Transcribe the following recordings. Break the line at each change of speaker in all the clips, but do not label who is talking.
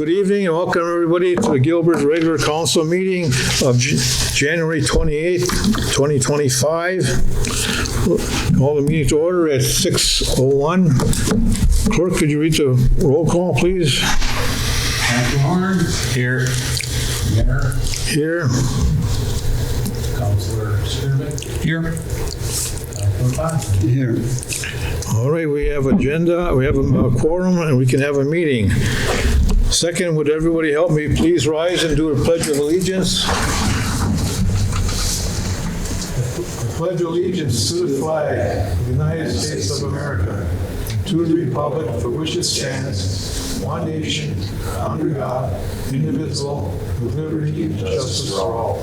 Good evening and welcome everybody to the Gilbert regular council meeting of January 28th, 2025. Call the meeting to order at 6:01. Clerk, could you read the roll call, please?
Councilor Horn. Here. Mayor.
Here.
Councilor Gilbert.
Here.
Councilor Fox.
Here.
All right, we have agenda, we have a quorum, and we can have a meeting. Second, would everybody help me please rise and do a pledge of allegiance? I pledge allegiance to the flag of the United States of America, to the republic for which it stands, one nation, under God, indivisible, with liberty and justice for all.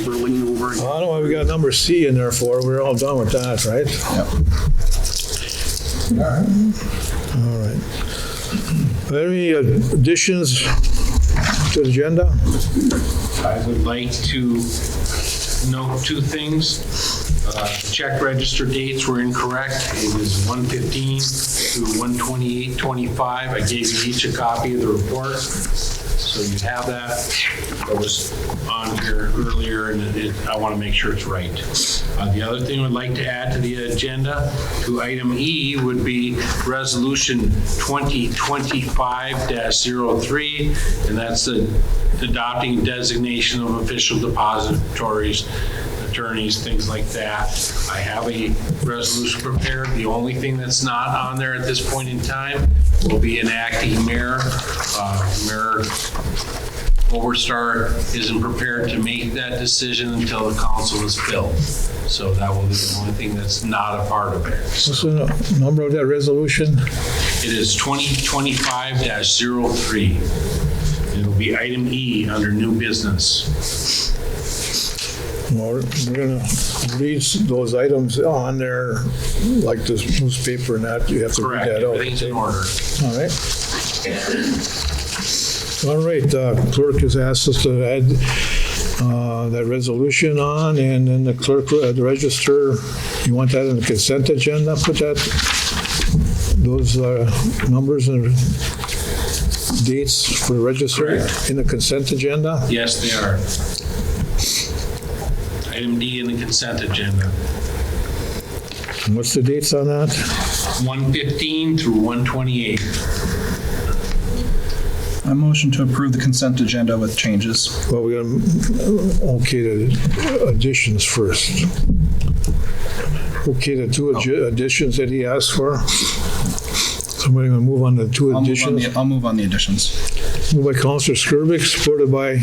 We're leaning over.
I don't know why we got number C in there for. We're all done with that, right?
Yep.
All right. Are there any additions to the agenda?
I would like to note two things. Check register dates were incorrect. It was 1/15 through 1/28/25. I gave you each a copy of the report, so you have that. It was on here earlier, and I want to make sure it's right. The other thing I would like to add to the agenda, to item E, would be Resolution 2025-03, and that's the adopting designation of official depositories, attorneys, things like that. I have a resolution prepared. The only thing that's not on there at this point in time will be an acting mayor. Mayor Overstar isn't prepared to make that decision until the council is filled. So that will be the only thing that's not a part of it.
What's the number of that resolution?
It is 2025-03. It'll be item E under new business.
Well, we're going to read those items on there, like this newspaper and that. You have to
Correct.
read that out.
Everything's in order.
All right. All right, clerk has asked us to add that resolution on, and then the clerk, the register, you want that in the consent agenda? Put that, those numbers and dates for the register
Correct.
in the consent agenda?
Yes, they are. Item D in the consent agenda.
And what's the dates on that?
1/15 through 1/28.
I motion to approve the consent agenda with changes.
Well, we got to okay the additions first. Okay, the two additions that he asked for. Somebody going to move on the two additions?
I'll move on the additions.
Moved by Councillor Skirvik, supported by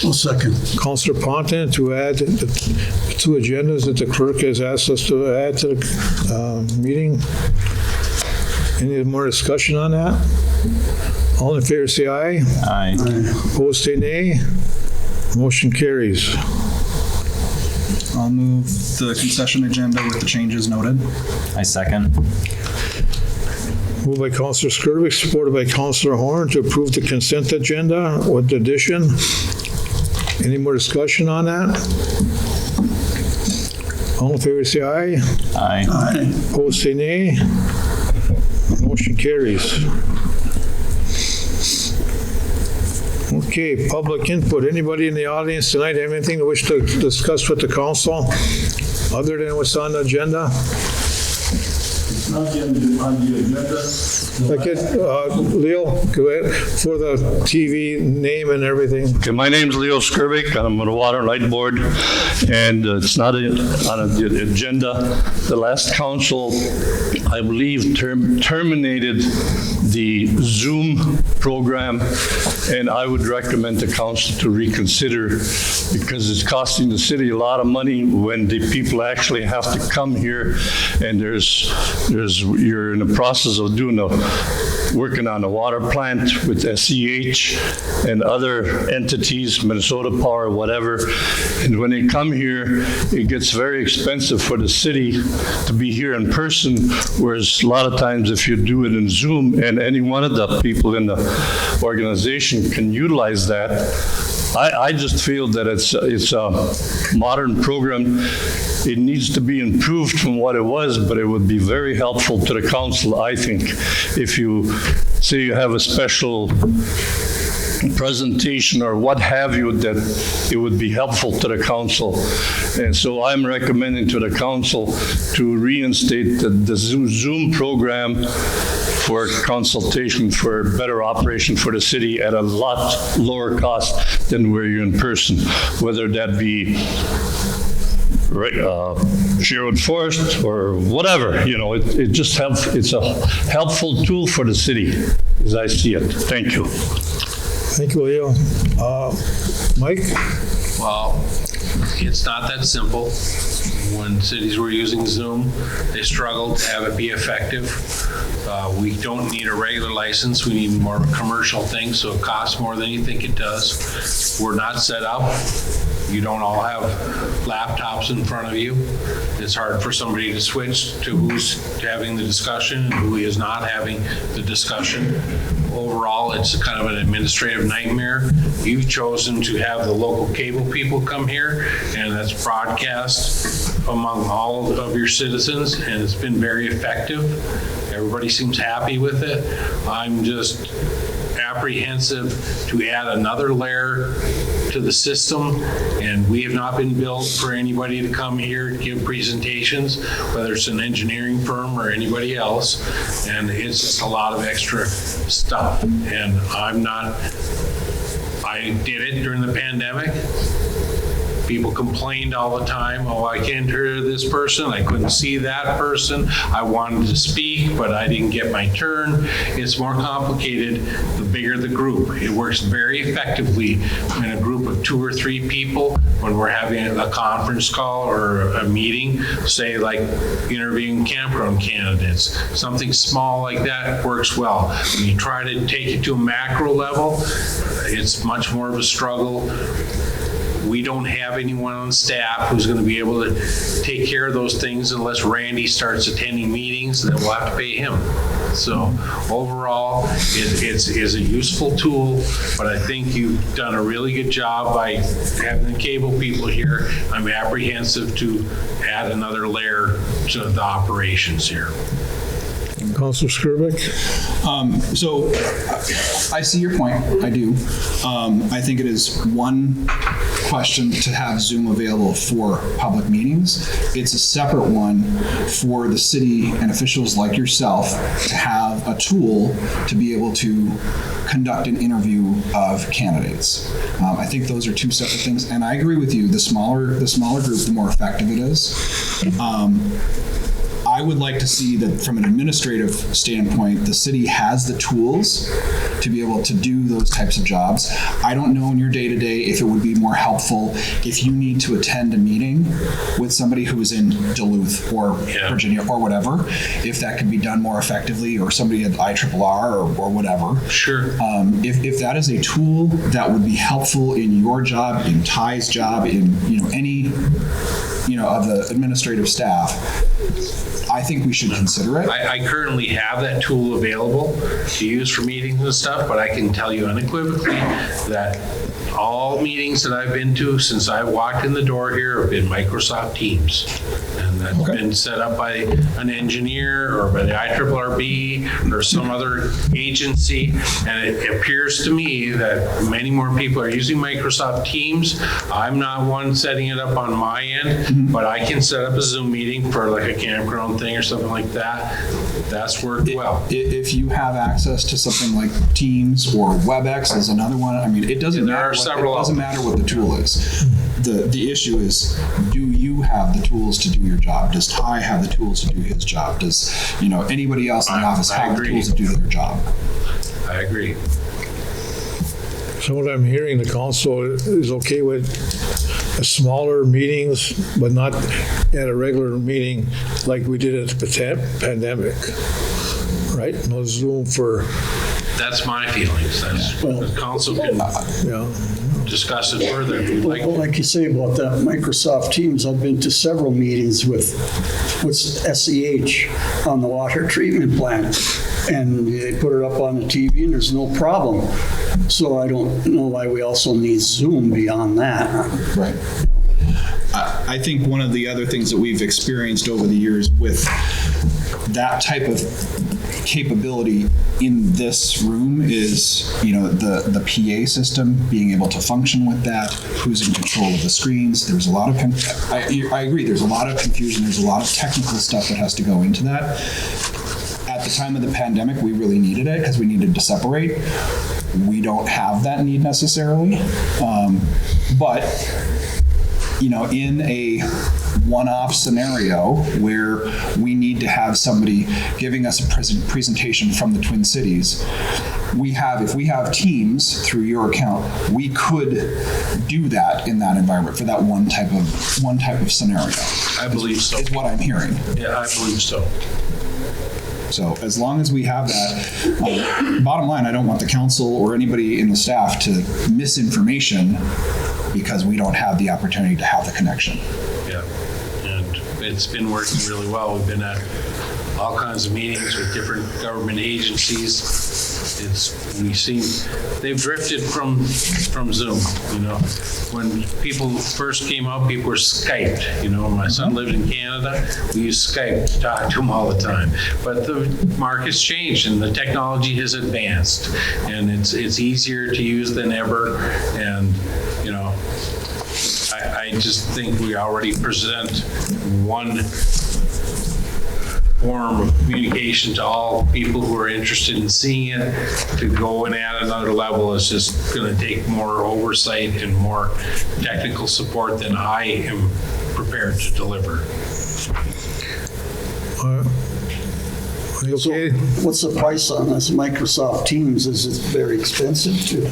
I'll second.
Councillor Ponton to add the two agendas that the clerk has asked us to add to the meeting. Any more discussion on that? All in favor say aye.
Aye.
Opposed say nay. Motion carries.
I'll move the concession agenda with the changes noted.
I second.
Moved by Councillor Skirvik, supported by Councillor Horn to approve the consent agenda with the addition. Any more discussion on that? All in favor say aye.
Aye.
Opposed say nay. Motion carries. Okay, public input. Anybody in the audience tonight have anything to wish to discuss with the council other than what's on the agenda?
It's not on the agenda.
Okay, Leo, go ahead for the TV name and everything.
Okay, my name's Leo Skirvik. I'm on the Water and Light Board, and it's not on the agenda. The last council, I believe, terminated the Zoom program, and I would recommend the council to reconsider because it's costing the city a lot of money when the people actually have to come here, and you're in the process of working on a water plant with SEH and other entities, Minnesota Power, whatever. And when they come here, it gets very expensive for the city to be here in person, whereas a lot of times if you do it in Zoom and any one of the people in the organization can utilize that, I just feel that it's a modern program. It needs to be improved from what it was, but it would be very helpful to the council, I think, if you say you have a special presentation or what have you, that it would be helpful to the council. And so I'm recommending to the council to reinstate the Zoom program for consultation for better operation for the city at a lot lower cost than where you're in person, whether that be Sherwood Forest or whatever. It just helps. It's a helpful tool for the city, as I see it. Thank you.
Thank you, Leo. Mike?
Well, it's not that simple. When cities were using Zoom, they struggled to have it be effective. We don't need a regular license. We need more of a commercial thing, so it costs more than you think it does. We're not set up. You don't all have laptops in front of you. It's hard for somebody to switch to who's having the discussion and who is not having the discussion. Overall, it's kind of an administrative nightmare. You've chosen to have the local cable people come here, and that's broadcast among all of your citizens, and it's been very effective. Everybody seems happy with it. I'm just apprehensive to add another layer to the system, and we have not been billed for anybody to come here to give presentations, whether it's an engineering firm or anybody else, and it's just a lot of extra stuff. And I did it during the pandemic. People complained all the time, oh, I can't hear this person, I couldn't see that person, I wanted to speak, but I didn't get my turn. It's more complicated the bigger the group. It works very effectively in a group of 2 or 3 people when we're having a conference call or a meeting, say like interviewing campground candidates. Something small like that works well. When you try to take it to a macro level, it's much more of a struggle. We don't have anyone on staff who's going to be able to take care of those things unless Randy starts attending meetings, and then we'll have to pay him. So overall, it is a useful tool, but I think you've done a really good job by having the cable people here. I'm apprehensive to add another layer to the operations here.
Councilor Skirbeck?
So I see your point. I do. I think it is one question to have Zoom available for public meetings. It's a separate one for the city and officials like yourself to have a tool to be able to conduct an interview of candidates. I think those are 2 separate things. And I agree with you. The smaller group, the more effective it is. I would like to see that from an administrative standpoint, the city has the tools to be able to do those types of jobs. I don't know in your day-to-day if it would be more helpful if you need to attend a meeting with somebody who is in Duluth or Virginia or whatever, if that could be done more effectively, or somebody at IRRR or whatever.
Sure.
If that is a tool that would be helpful in your job, in Ty's job, in any of the administrative staff, I think we should consider it.
I currently have that tool available to use for meetings and stuff, but I can tell you unequivocally that all meetings that I've been to since I walked in the door here have been Microsoft Teams. And that's been set up by an engineer or by the IRRB or some other agency. And it appears to me that many more people are using Microsoft Teams. I'm not one setting it up on my end, but I can set up a Zoom meeting for like a campground thing or something like that. That's worked well.
If you have access to something like Teams or WebEx is another one, I mean, it doesn't matter. It doesn't matter what the tool is. The issue is, do you have the tools to do your job? Does Ty have the tools to do his job? Does anybody else in the office have the tools to do their job?
I agree.
So what I'm hearing, the council is okay with smaller meetings, but not at a regular meeting like we did at the pandemic, right? No Zoom for...
That's my feelings. That's the council can discuss it further if you'd like.
Well, like you say about that Microsoft Teams, I've been to several meetings with SEH on the water treatment plant. and they put it up on the TV and there's no problem. So I don't know why we also need Zoom beyond that.
Right. I think one of the other things that we've experienced over the years with that type of capability in this room is, the PA system, being able to function with that, who's in control of the screens. There's a lot of, I agree, there's a lot of confusion, there's a lot of technical stuff that has to go into that. At the time of the pandemic, we really needed it because we needed to separate. We don't have that need necessarily, but in a one-off scenario where we need to have somebody giving us a presentation from the Twin Cities, if we have Teams through your account, we could do that in that environment for that one type of scenario.
I believe so.
Is what I'm hearing.
Yeah, I believe so.
So as long as we have that, bottom line, I don't want the council or anybody in the staff to miss information because we don't have the opportunity to have the connection.
Yeah, and it's been working really well. We've been at all kinds of meetings with different government agencies. They've drifted from Zoom, When people first came out, people were Skyped, My son lived in Canada. We used Skype to talk to him all the time. But the market's changed and the technology has advanced and it's easier to use than ever. And, I just think we already present one form of communication to all people who are interested in seeing it. To go and add another level is just going to take more oversight and more technical support than I am prepared to deliver.
Okay.
What's the price on this Microsoft Teams? Is it very expensive to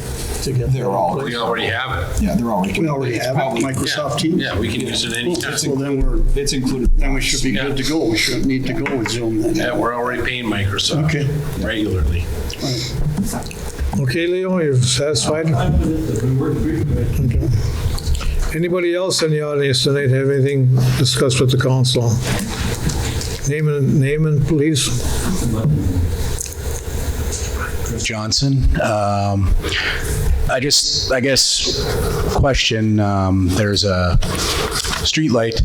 get?
They're all.
We already have it.
Yeah, they're already.
We already have it, Microsoft Teams?
Yeah, we can use it anytime.
Well, then
It's included.
we should be good to go. We shouldn't need to go with Zoom then.
Yeah, we're already paying Microsoft
Okay.
regularly.
Okay, Leo, you're satisfied? Okay. Anybody else in the audience tonight have anything to discuss with the council? Name and please.
Johnson. I guess, question, there's a street light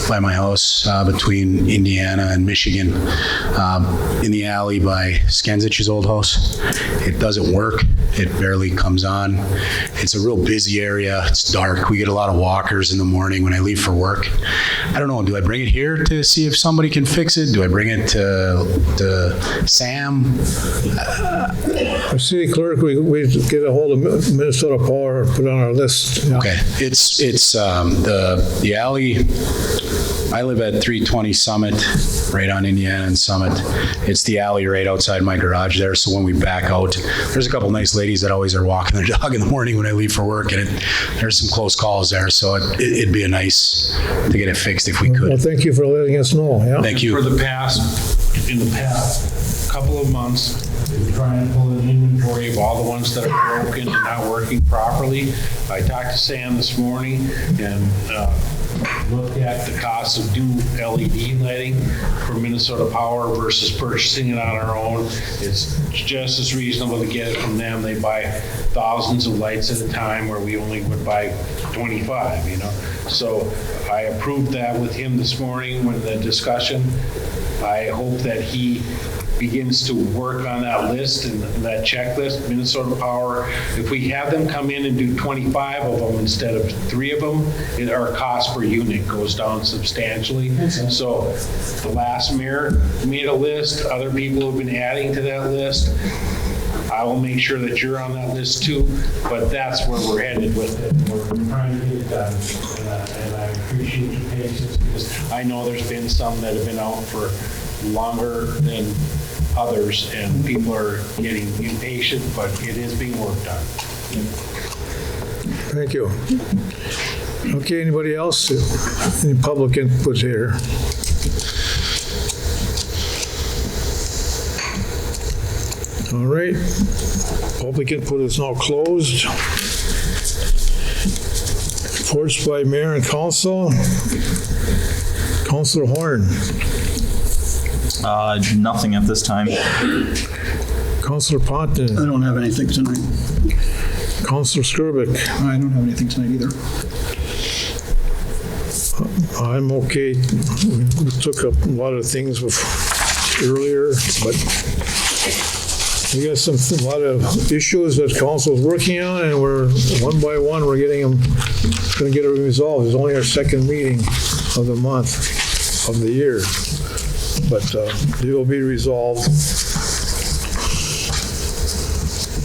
by my house between Indiana and Michigan in the alley by Skenzich's old house. It doesn't work. It barely comes on. It's a real busy area. It's dark. We get a lot of walkers in the morning when I leave for work. I don't know, do I bring it here to see if somebody can fix it? Do I bring it to Sam?
Our city clerk, we get a hold of Minnesota Power, put on our list. Yeah.
Okay, it's the alley. I live at 320 Summit, right on Indiana and Summit. It's the alley right outside my garage there. So when we back out, there's a couple nice ladies that always are walking their dog in the morning when I leave for work, and there's some close calls there. So it'd be a nice to get it fixed if we
Well,
could.
thank you for letting us know. Yeah.
Thank you.
In the past couple of months, we've been trying to pull an inventory of all the ones that are broken and not working properly. I talked to Sam this morning and looked at the cost of new LED lighting for Minnesota Power versus purchasing it on our own. It's just as reasonable to get it from them. They buy thousands of lights at a time where we only would buy 25, So I approved that with him this morning when the discussion. I hope that he begins to work on that list and that checklist. Minnesota Power, if we have them come in and do 25 of them instead of 3 of them, our cost per unit goes down substantially. So the last mayor made a list. Other people have been adding to that list. I will make sure that you're on that list too, but that's where we're headed with it. We're trying to get it done, and I appreciate your patience because I know there's been some that have been out for longer than others, and people are getting impatient, but it is being worked on.
Thank you. Okay, anybody else? Any public input here? All right. Public input is now closed. Reports by mayor and council. Councilor Horn.
Nothing at this time.
Counselor
I
Ponton,
don't have anything tonight.
Counselor Skirvik.
I don't have anything tonight either.
I'm okay. We took up a lot of things earlier, but we got a lot of issues that council's working on, and we're one by one, we're going to get it resolved. It's only our second meeting of the month, of the year, but they will be resolved.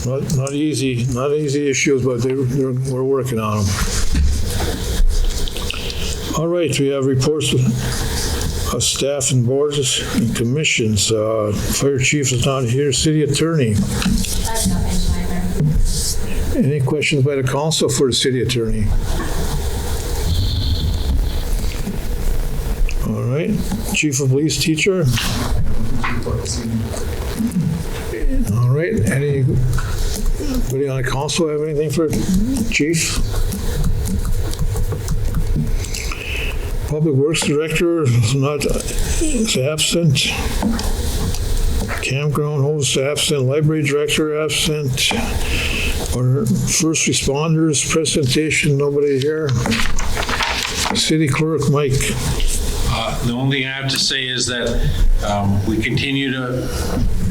Not easy issues, but we're working on them. All right, we have reports of staff and boards and commissions. Fire chief is not here. City attorney. Any questions by the council for the city attorney? All right, chief of police, teacher. All right, anybody on the council have anything for chief? Public Works Director is absent. Campground host absent. Library Director absent. Our first responders presentation, nobody here. City Clerk, Mike.
The only thing I have to say is that we continue to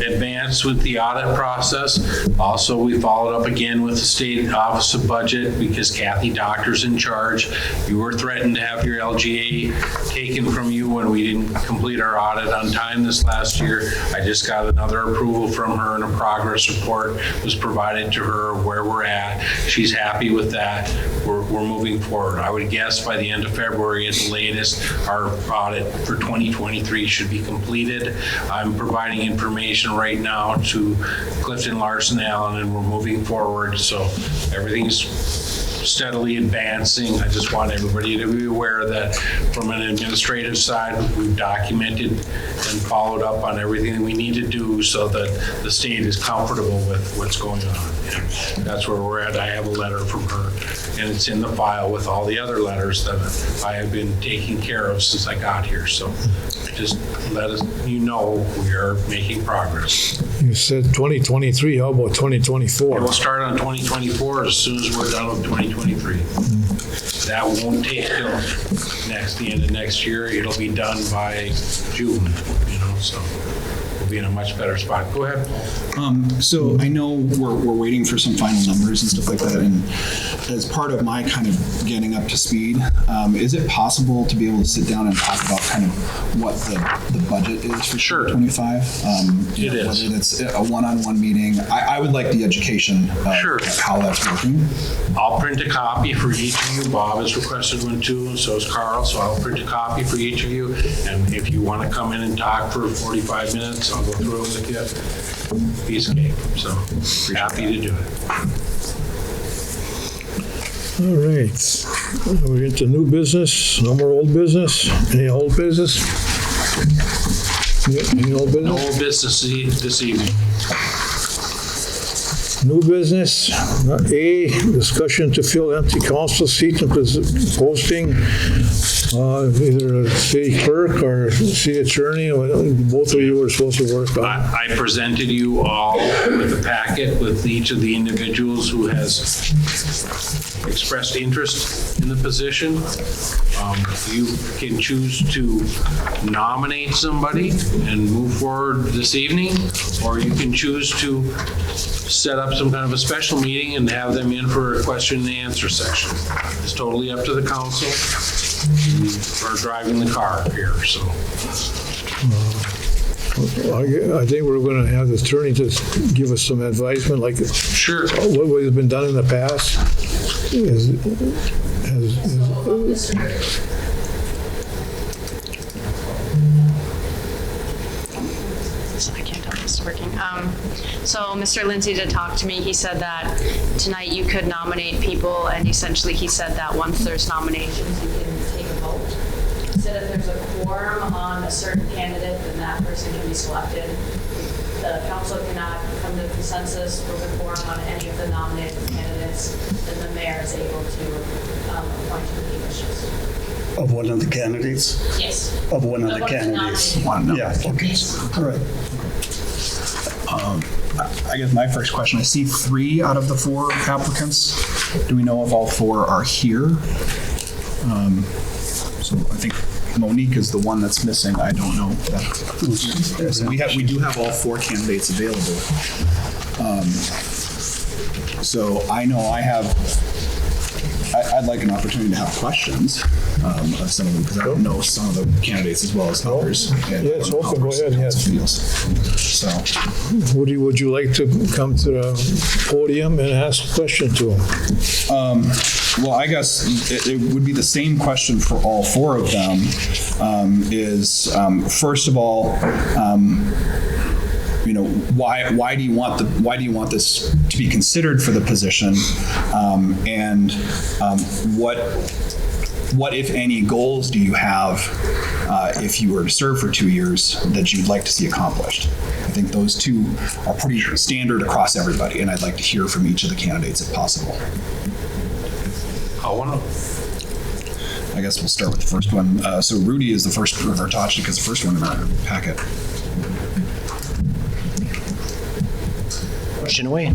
advance with the audit process. Also, we followed up again with the State Office of Budget because Kathy Doctor's in charge. You were threatened to have your LGA taken from you when we didn't complete our audit on time this last year. I just got another approval from her, and a progress report was provided to her where we're at. She's happy with that. We're moving forward. I would guess by the end of February at the latest, our audit for 2023 should be completed. I'm providing information right now to Clifton Larson Allen, and we're moving forward. So everything's steadily advancing. I just want everybody to be aware that from an administrative side, we've documented and followed up on everything we need to do so that the state is comfortable with what's going on. And that's where we're at. I have a letter from her, and it's in the file with all the other letters that I have been taking care of since I got here. So just let us, we are making progress.
You said 2023, how about 2024?
We'll start on 2024 as soon as we're done with 2023. That won't take till the end of next year. It'll be done by June, so we'll be in a much better spot. Go ahead.
So I know we're waiting for some final numbers and stuff like that, and as part of my kind of getting up to speed, is it possible to be able to sit down and talk about kind of what the budget is for
Sure.
2025?
It is.
Whether it's a one-on-one meeting. I would like the education of
Sure.
how that's working.
I'll print a copy for each of you. Bob has requested one too, and so has Carl, so I'll print a copy for each of you. And if you want to come in and talk for 45 minutes, I'll go through it with you. Piece of cake. So happy to do it.
All right, we're into new business, no more old business. Any old business? Any old business?
No whole business this evening.
New business, A, discussion to fill empty council seat and posting, either a city clerk or city attorney, both of you were supposed to work on.
I presented you all with a packet with each of the individuals who has expressed interest in the position. You can choose to nominate somebody and move forward this evening, or you can choose to set up some kind of a special meeting and have them in for a question and answer session. It's totally up to the council. You are driving the car here, so.
I think we're going to have the attorney just give us some advisement, like
Sure.
what has been done in the past.
I can't tell if this is working. So Mr. Lindsay did talk to me. He said that tonight you could nominate people, and essentially he said that once there's nominations, you can take a vote. He said if there's a quorum on a certain candidate, then that person can be selected. The council cannot come to a consensus with a quorum on any of the nominated candidates, then the mayor is able to appoint who he wishes.
Of one of the candidates?
Yes.
Of one of the
Of the
candidates?
nominated.
Yeah, okay.
Yes.
All right.
I guess my first question, I see 3 out of the 4 applicants. Do we know if all 4 are here? So I think Monique is the one that's missing. I don't know. We do have all 4 candidates available. So I know I'd like an opportunity to have questions of some of them, because I don't know some of the candidates as well as others.
Yes, open, go ahead, yes.
So,
Would you like to come to the podium and ask a question to them?
well, I guess it would be the same question for all 4 of them. First of all, why do you want this to be considered for the position, and what if any goals do you have if you were to serve for 2 years that you'd like to see accomplished? I think those 2 are pretty standard across everybody, and I'd like to hear from each of the candidates if possible. I guess we'll start with the first one. So Rudy is the first, or Tachnik is the first one in our packet.
Question away.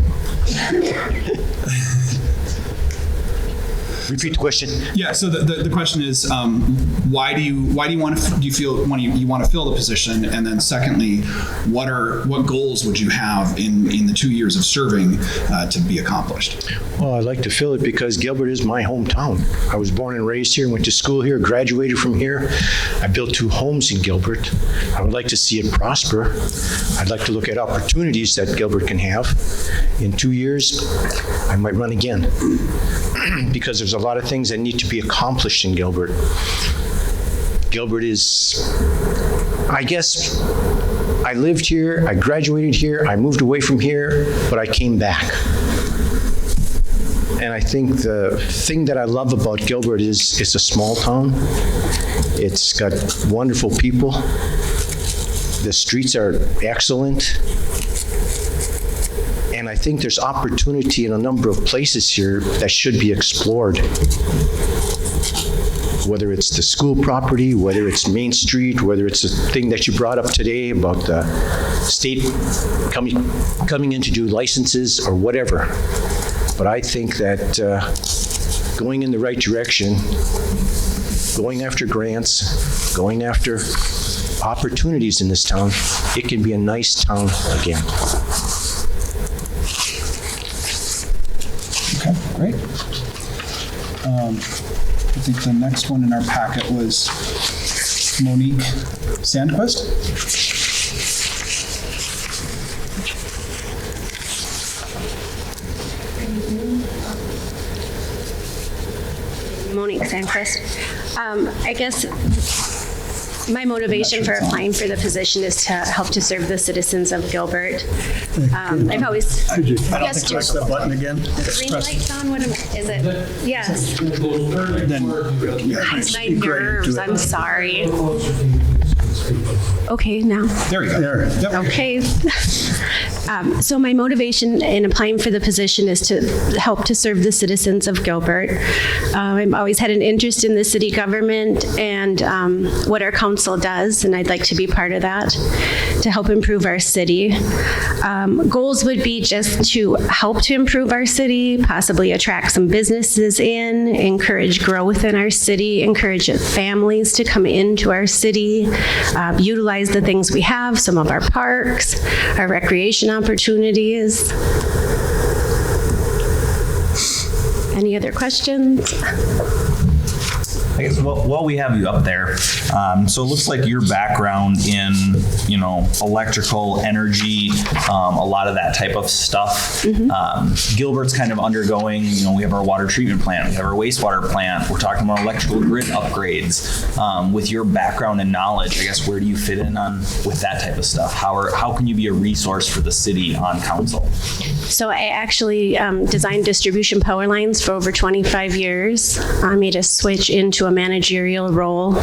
Repeat the question.
Yeah. So the question is, why do you want to fill the position, and then secondly, what goals would you have in the 2 years of serving to be accomplished?
Well, I'd like to fill it because Gilbert is my hometown. I was born and raised here, went to school here, graduated from here. I built 2 homes in Gilbert. I would like to see it prosper. I'd like to look at opportunities that Gilbert can have. In 2 years, I might run again because there's a lot of things that need to be accomplished in Gilbert. Gilbert is, I guess, I lived here, I graduated here, I moved away from here, but I came back. And I think the thing that I love about Gilbert is it's a small town. It's got wonderful people. The streets are excellent. And I think there's opportunity in a number of places here that should be explored. Whether it's the school property, whether it's Main Street, whether it's the thing that you brought up today about the state coming in to do licenses or whatever. But I think that going in the right direction, going after grants, going after opportunities in this town, it can be a nice town again.
Okay, great. I think the next one in our packet was Monique Sandquist.
Monique Sandquist. I guess my motivation for applying for the position is to help to serve the citizens of Gilbert. I've always...
I don't
Yes,
think press the button again.
The green light's on, is it? Yes.
Then
My nerves, I'm sorry. Okay, now.
There we go.
there.
Okay. So my motivation in applying for the position is to help to serve the citizens of Gilbert. I've always had an interest in the city government and what our council does, and I'd like to be part of that to help improve our city. Goals would be just to help to improve our city, possibly attract some businesses in, encourage growth in our city, encourage families to come into our city, utilize the things we have, some of our parks, our recreation opportunities. Any other questions?
I guess while we have you up there, so it looks like your background in, electrical, energy, a lot of that type of stuff. Gilbert's kind of undergoing, we have our water treatment plant, we have our wastewater plant, we're talking about electrical grid upgrades. With your background and knowledge, I guess, where do you fit in on with that type of stuff? How can you be a resource for the city on council?
So I actually designed distribution power lines for over 25 years. I made a switch into a managerial role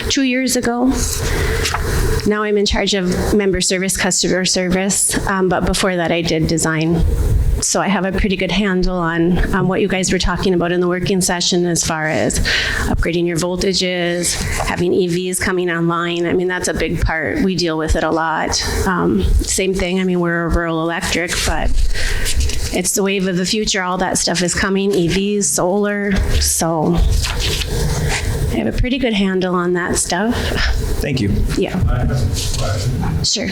2 years ago. Now I'm in charge of member service, customer service, but before that I did design. So I have a pretty good handle on what you guys were talking about in the working session as far as upgrading your voltages, having EVs coming online. I mean, that's a big part. We deal with it a lot. Same thing, I mean, we're a rural electric, but it's the wave of the future. All that stuff is coming, EVs, solar. So I have a pretty good handle on that stuff.
Thank you.
Yeah.
I have a question.
Sure.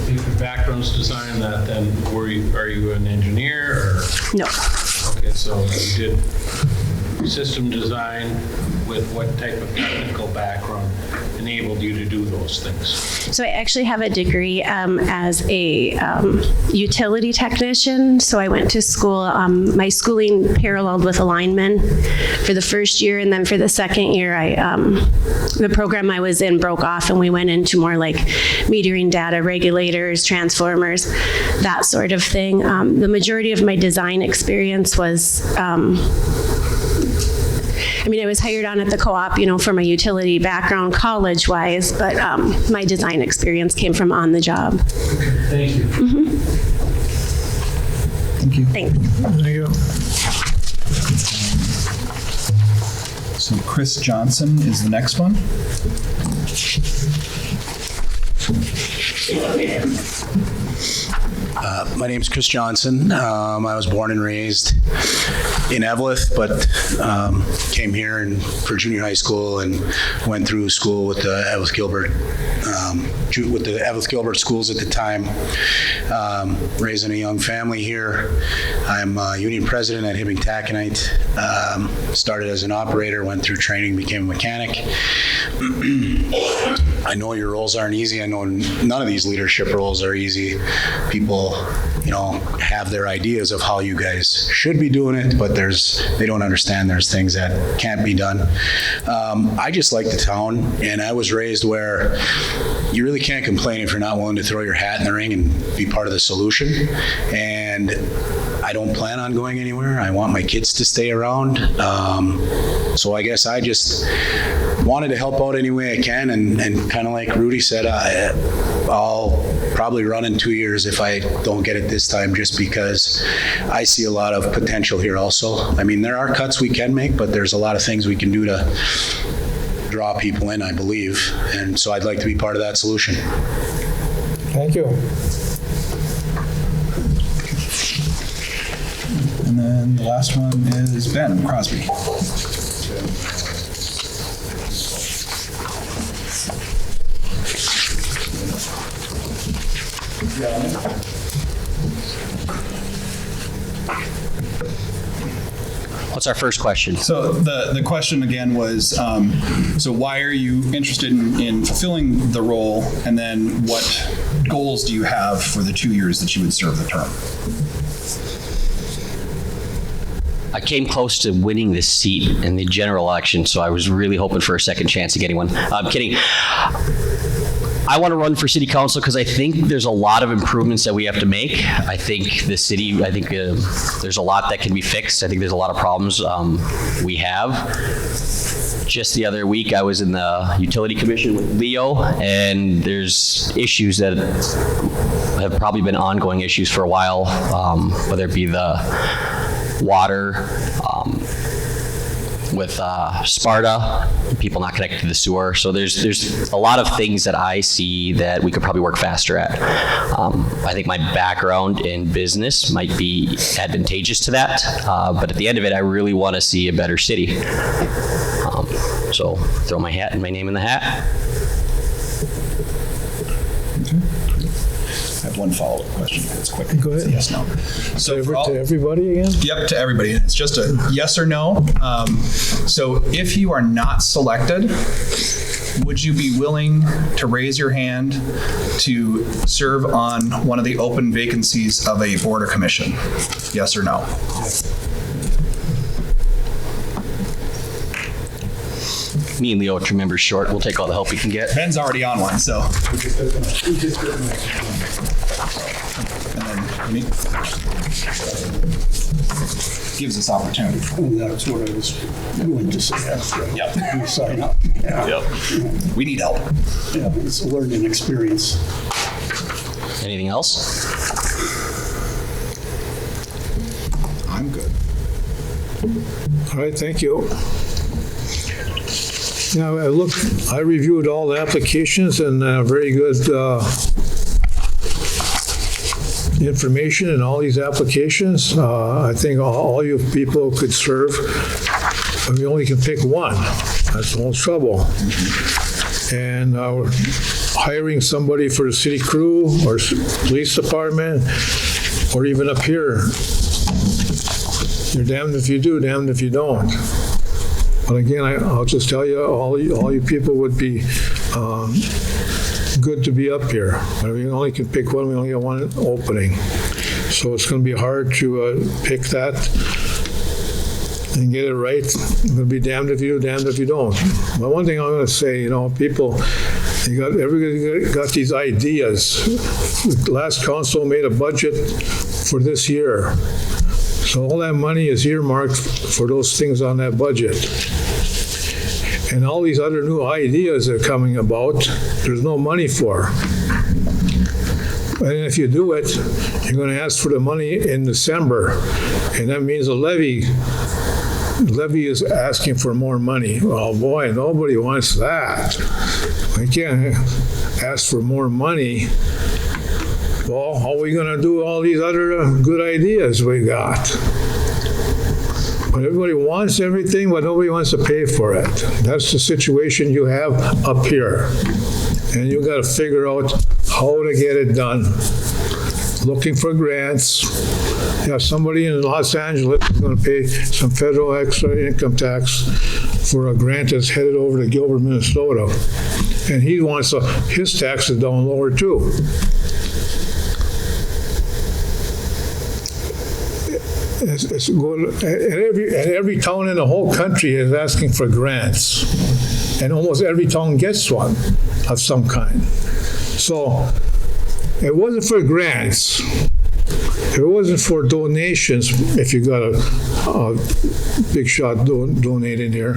If your background's design, that then are you an engineer or?
No.
Okay, so you did system design with what type of technical background enabled you to do those things?
So I actually have a degree as a utility technician. So I went to school, my schooling paralleled with a lineman for the first year, and then for the second year, the program I was in broke off and we went into more like metering data, regulators, transformers, that sort of thing. The majority of my design experience was I was hired on at the co-op, for my utility background college-wise, but my design experience came from on the job.
Thank you.
Mm-hmm.
Thank you.
Thanks.
There you go.
So Chris Johnson is the next one.
My name's Chris Johnson. I was born and raised in Eveleth, but came here for junior high school and went through school with the Eveleth Gilbert, schools at the time. Raising a young family here. I'm union president at Hibbing Taconite. Started as an operator, went through training, became a mechanic. I know your roles aren't easy. I know none of these leadership roles are easy. People, have their ideas of how you guys should be doing it, but they don't understand there's things that can't be done. I just like the town, and I was raised where you really can't complain if you're not willing to throw your hat in the ring and be part of the solution. And I don't plan on going anywhere. I want my kids to stay around. So I guess I just wanted to help out any way I can, and kind of like Rudy said, I'll probably run in 2 years if I don't get it this time, just because I see a lot of potential here also. There are cuts we can make, but there's a lot of things we can do to draw people in, I believe. And so I'd like to be part of that solution.
Thank you.
And then the last one is Ben Crosby.
What's our first question?
So the question again was, so why are you interested in fulfilling the role, and then what goals do you have for the 2 years that you would serve the term?
I came close to winning this seat in the general election, so I was really hoping for a second chance at getting one. I'm kidding. I want to run for city council because I think there's a lot of improvements that we have to make. I think the city, there's a lot that can be fixed. I think there's a lot of problems we have. Just the other week, I was in the utility commission with Leo, and there's issues that have probably been ongoing issues for a while, whether it be the water, with Sparta, people not connected to the sewer. So there's a lot of things that I see that we could probably work faster at. I think my background in business might be advantageous to that, but at the end of it, I really want to see a better city. So throw my name in the hat.
I have one follow-up question. It's quick.
Go ahead.
Yes, no. So
To everybody again?
Yep, to everybody. It's just a yes or no. So if you are not selected, would you be willing to raise your hand to serve on one of the open vacancies of a board or commission? Yes or no?
Me and Leo are 2 members short. We'll take all the help we can get.
Ben's already on one, so. And then me. Gives us opportunity.
That's what I was going to say.
Yep.
You sign up. Yeah.
Yep. We need help.
Yeah, it's a learning experience.
Anything else?
I'm good.
All right, thank you. Now, I reviewed all the applications and very good information in all these applications. I think all you people could serve. We only can pick one. That's the whole trouble. And we're hiring somebody for the city crew or police department or even up here. You're damned if you do, damned if you don't. But again, I'll just tell you, all you people would be good to be up here. But we only can pick one. We only have one opening. So it's going to be hard to pick that and get it right. It's going to be damned if you do, damned if you don't. But one thing I'm going to say, people, everybody got these ideas. The last council made a budget for this year. So all that money is earmarked for those things on that budget. And all these other new ideas that are coming about, there's no money for. And if you do it, you're going to ask for the money in December. And that means a levy is asking for more money. Oh boy, nobody wants that. We can't ask for more money. Well, how are we going to do all these other good ideas we got? But everybody wants everything, but nobody wants to pay for it. That's the situation you have up here. And you got to figure out how to get it done. Looking for grants. Yeah, somebody in Los Angeles is going to pay some federal extra income tax for a grant that's headed over to Gilbert, Minnesota. And he wants his taxes down lower too. It's good. Every town in the whole country is asking for grants, and almost every town gets one of some kind. So it wasn't for grants. If it wasn't for donations, if you got a big shot donating here,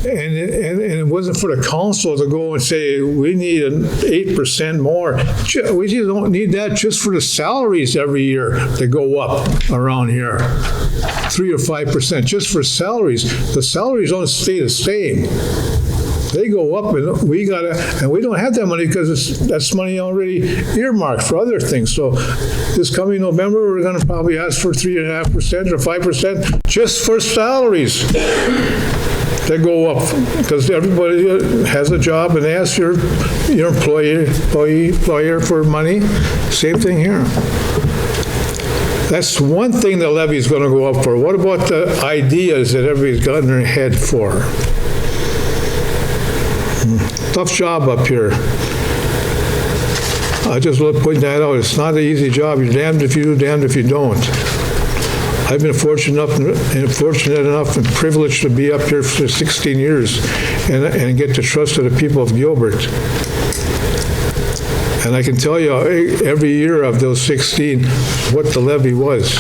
and it wasn't for the council to go and say, we need 8% more. We just don't need that just for the salaries every year that go up around here. 3 or 5%, just for salaries. The salaries don't stay the same. They go up, and we don't have that money because that's money already earmarked for other things. So this coming November, we're going to probably ask for 3.5% or 5% just for salaries. They go up because everybody has a job and they ask your employer for money. Same thing here. That's one thing the levy is going to go up for. What about the ideas that everybody's got in their head for? Tough job up here. I just want to point that out. It's not an easy job. You're damned if you do, damned if you don't. I've been fortunate enough and privileged to be up here for 16 years and get the trust of the people of Gilbert. And I can tell you every year of those 16 what the levy was.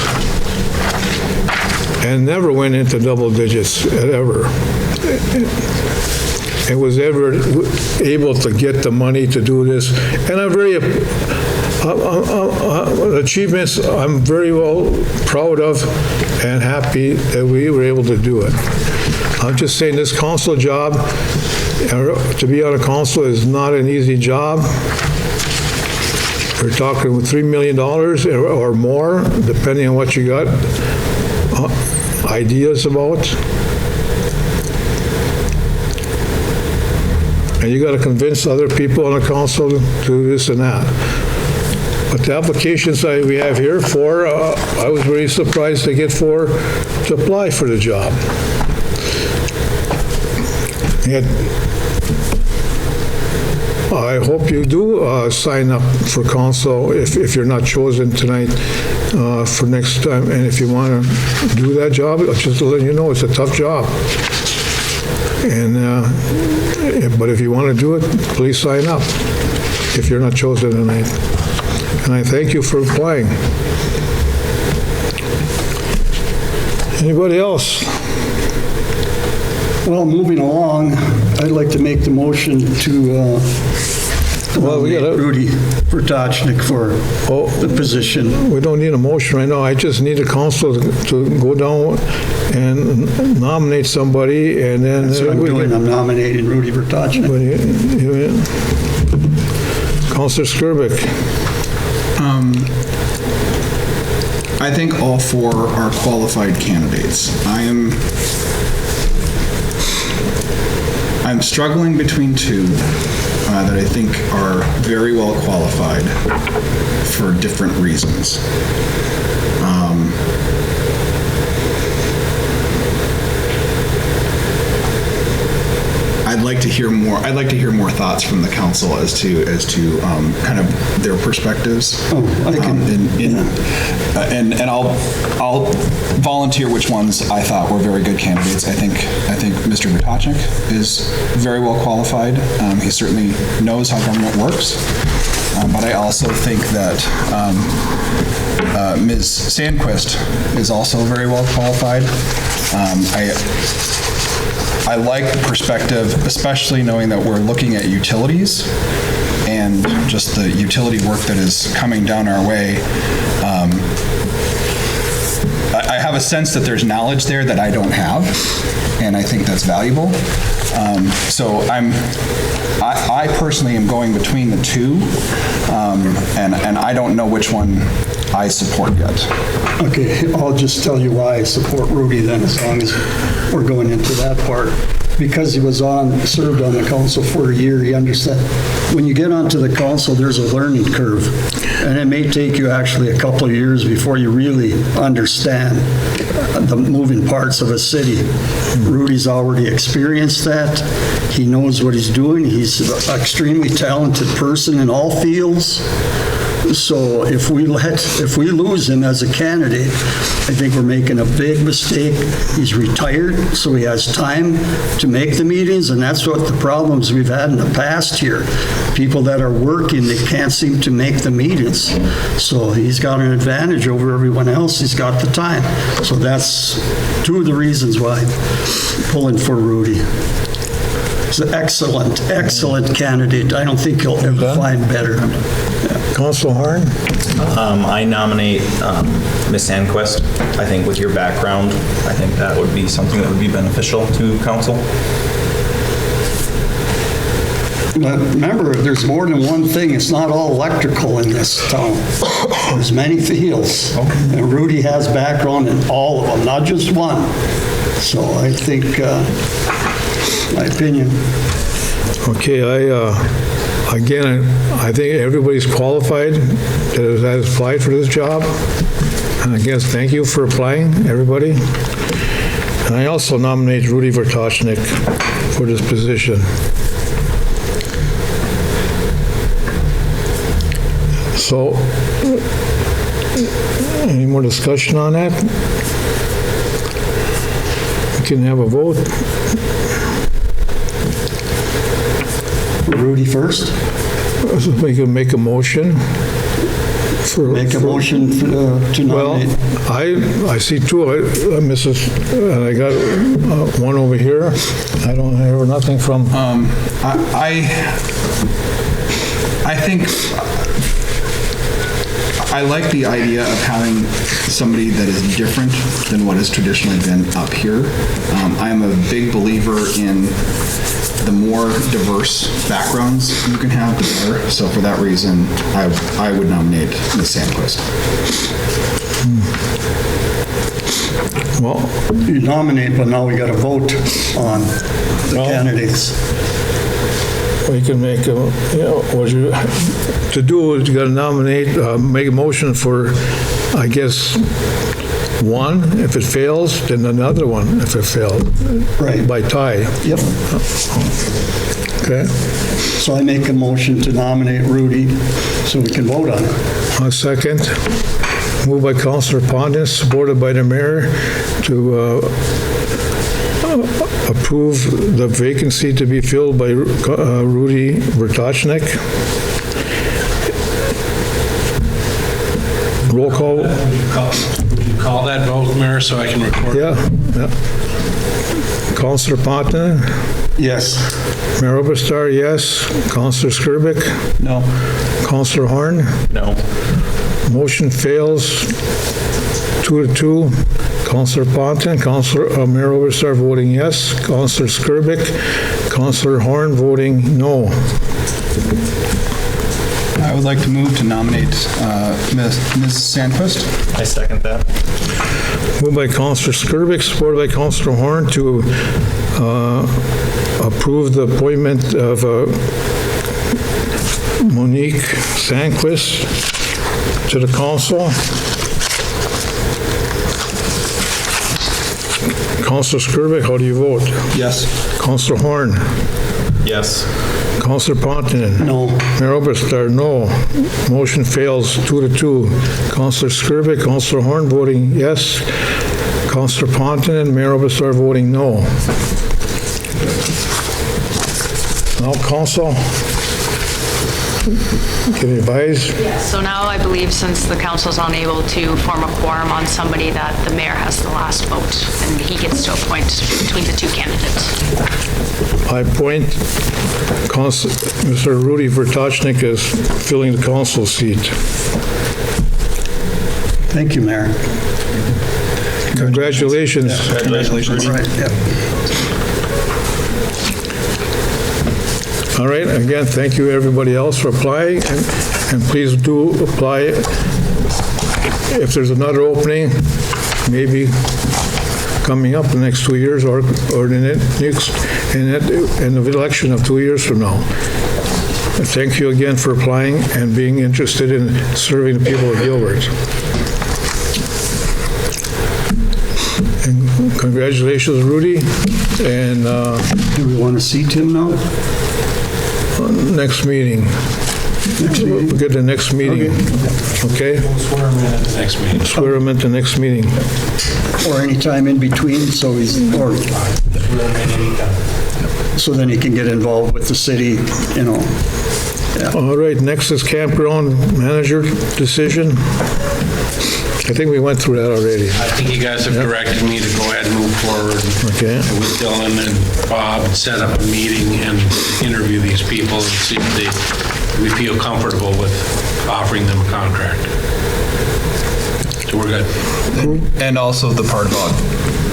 And never went into double digits, ever. And was ever able to get the money to do this. And I'm very achievements I'm very well proud of and happy that we were able to do it. I'm just saying this council job, to be on a council is not an easy job. We're talking $3 million or more, depending on what you got ideas about. And you got to convince other people on the council to do this and that. But the applications that we have here for, I was very surprised to get to apply for the job. And I hope you do sign up for council if you're not chosen tonight for next time. And if you want to do that job, just to let you know, it's a tough job. And but if you want to do it, please sign up if you're not chosen tonight. And I thank you for applying. Anybody else?
Well, moving along, I'd like to make the motion to
Well, we got
Rudy Vertochnik for the position.
We don't need a motion right now. I just need the council to go down and nominate somebody, and then.
That's what I'm doing. I'm nominating Rudy Vertochnik.
Councilor Skirvik.
I think all four are qualified candidates. I'm struggling between two that I think are very well qualified for different reasons. I'd like to hear more. I'd like to hear more thoughts from the council as to kind of their perspectives. And I'll volunteer which ones I thought were very good candidates. I think Mr. Vertochnik is very well qualified. He certainly knows how government works. But I also think that Ms. Sandquist is also very well qualified. I like the perspective, especially knowing that we're looking at utilities and just the utility work that is coming down our way. I have a sense that there's knowledge there that I don't have, and I think that's valuable. So I personally am going between the two, and I don't know which one I support yet.
Okay, I'll just tell you why I support Rudy then, as long as we're going into that part. Because he served on the council for a year, he understands. When you get onto the council, there's a learning curve. And it may take you actually a couple of years before you really understand the moving parts of a city. Rudy's already experienced that. He knows what he's doing. He's an extremely talented person in all fields. So if we lose him as a candidate, I think we're making a big mistake. He's retired, so he has time to make the meetings, and that's what the problems we've had in the past here. People that are working, they can't seem to make the meetings. So he's got an advantage over everyone else. He's got the time. So that's two of the reasons why I'm pulling for Rudy. He's an excellent candidate. I don't think you'll ever find better.
Councilor Harn?
I nominate Ms. Sandquist. I think with your background, I think that would be something that would be beneficial to council.
But remember, there's more than one thing. It's not all electrical in this town. There's many fields. And Rudy has background in all of them, not just one. So I think, my opinion.
Okay, I think everybody's qualified that has applied for this job. And I guess thank you for applying, everybody. And I also nominate Rudy Vertochnik for this position. So, any more discussion on that? We can have a vote.
Rudy first?
We can make a motion. To
nominate.
Well, I see two, Mrs., and I got one over here. I don't hear nothing from.
I think I like the idea of having somebody that is different than what has traditionally been up here. I am a big believer in the more diverse backgrounds you can have, the better. So for that reason, I would nominate Ms. Sandquist.
Well,
you nominate, but now we got to vote on the candidates.
We can make what you to do is you got to nominate, make a motion for, I guess, one. If it fails, then another one. If it failed,
right,
by tie.
Yep.
Okay.
So I make a motion to nominate Rudy, so we can vote on it.
A second. Moved by Councilor Pondus, supported by the mayor, to approve the vacancy to be filled by Rudy Vertochnik. Roll call.
Would you call that vote, Mayor, so I can record?
Yeah. Counselor Ponton,
Yes.
Mayor Oberstar, yes. Counselor Skirbick,
No.
Counselor Horn.
No.
Motion fails 2-2. Counselor Ponton, Mayor Oberstar voting yes. Counselor Skirbick, Counselor Horn voting no.
I would like to move to nominate Ms. Sandquist.
I second that.
Moved by Counselor Skirbick, supported by Counselor Horn to approve the appointment of Monique Sandquist to the council. Counselor Skirbick, how do you vote?
Yes.
Counselor Horn?
Yes.
Counselor Ponton?
No.
Mayor Oberstar, no. Motion fails 2-2. Counselor Skirbick, Counselor Horn voting yes. Counselor Ponton and Mayor Oberstar voting no. Now, council, can you advise?
So now I believe since the council's unable to form a quorum on somebody, that the mayor has the last vote and he gets to appoint between the two candidates.
I appoint Mr. Rudy Vertochnik as filling the council seat.
Thank you, Mayor.
Congratulations.
Congratulations.
Right, yep.
All right, again, thank you everybody else for applying, and please do apply. If there's another opening, maybe coming up the next 2 years or in the election of 2 years from now. Thank you again for applying and being interested in serving the people of Gilbert. And congratulations, Rudy, and
Do we want to seat him now?
next meeting. We'll get the next meeting, okay?
We'll swear him in at the next meeting.
Swear him at the next meeting.
Or any time in between, so he's, or, so then he can get involved with the city, you know.
All right, next is campground manager decision. I think we went through that already.
I think you guys have directed me to go ahead and move forward
Okay.
with Dylan and Bob, set up a meeting and interview these people and see if we feel comfortable with offering them a contract. So we're good.
And also the part about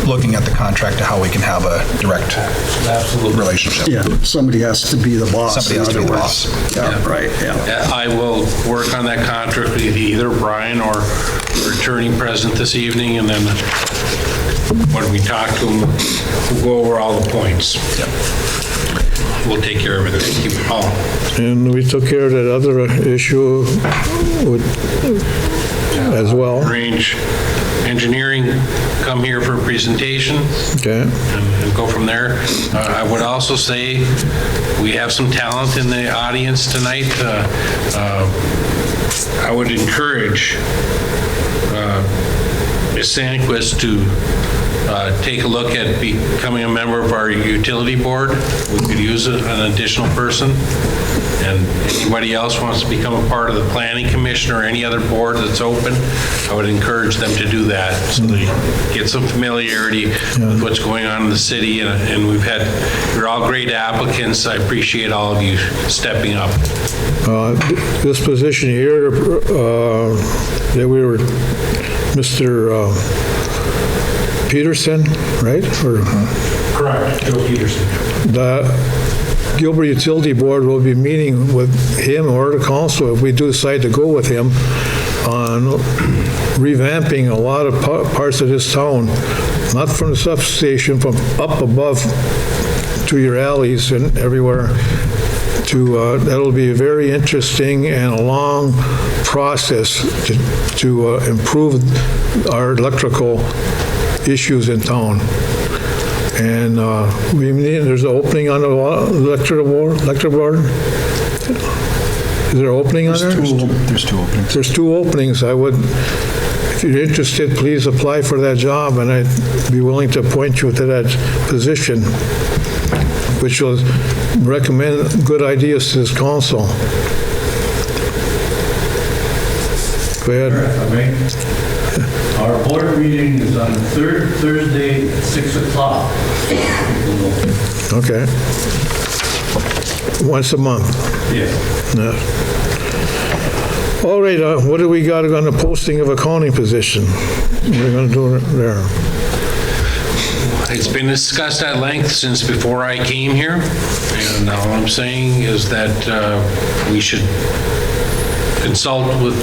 looking at the contract to how we can have a direct relationship.
Yeah, somebody has to be the boss.
Somebody has to be the boss.
Yeah, right, yeah.
I will work on that contract with either Brian or attorney present this evening, and then when we talk to them, we'll go over all the points. We'll take care of it. Thank you, Paul.
And we took care of that other issue as well.
Arrange engineering, come here for a presentation.
Okay.
And go from there. I would also say we have some talent in the audience tonight. I would encourage Ms. Sandquist to take a look at becoming a member of our utility board. We could use an additional person. And anybody else wants to become a part of the planning commission or any other board that's open, I would encourage them to do that so they get some familiarity with what's going on in the city. And you're all great applicants. I appreciate all of you stepping up.
This position here, that we were, Mr. Peterson, right?
Correct, Joe Peterson.
The Gilbert Utility Board will be meeting with him or the council, if we do decide to go with him, on revamping a lot of parts of this town, not from the substation, from up above to your alleys and everywhere. That'll be very interesting and a long process to improve our electrical issues in town. And there's an opening on the electric board? Is there an opening on there?
There's two openings.
There's two openings. If you're interested, please apply for that job, and I'd be willing to appoint you to that position, which will recommend good ideas to this council. Go ahead.
Our board meeting is on the third Thursday at 6 o'clock.
Okay. Once a month.
Yes.
Yeah. All right, what do we got on the posting of accounting position? What are we going to do there?
It's been discussed at length since before I came here, and all I'm saying is that we should consult with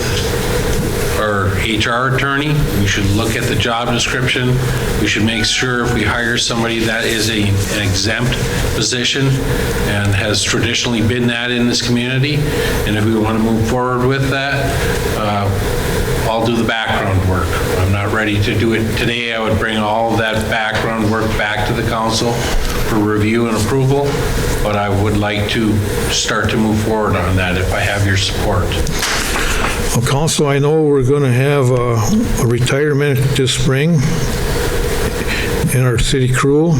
our HR attorney. We should look at the job description. We should make sure if we hire somebody that is an exempt position and has traditionally been that in this community, and if we want to move forward with that, I'll do the background work. I'm not ready to do it today. I would bring all of that background work back to the council for review and approval, but I would like to start to move forward on that if I have your support.
Well, Council, I know we're going to have a retirement this spring in our city crew.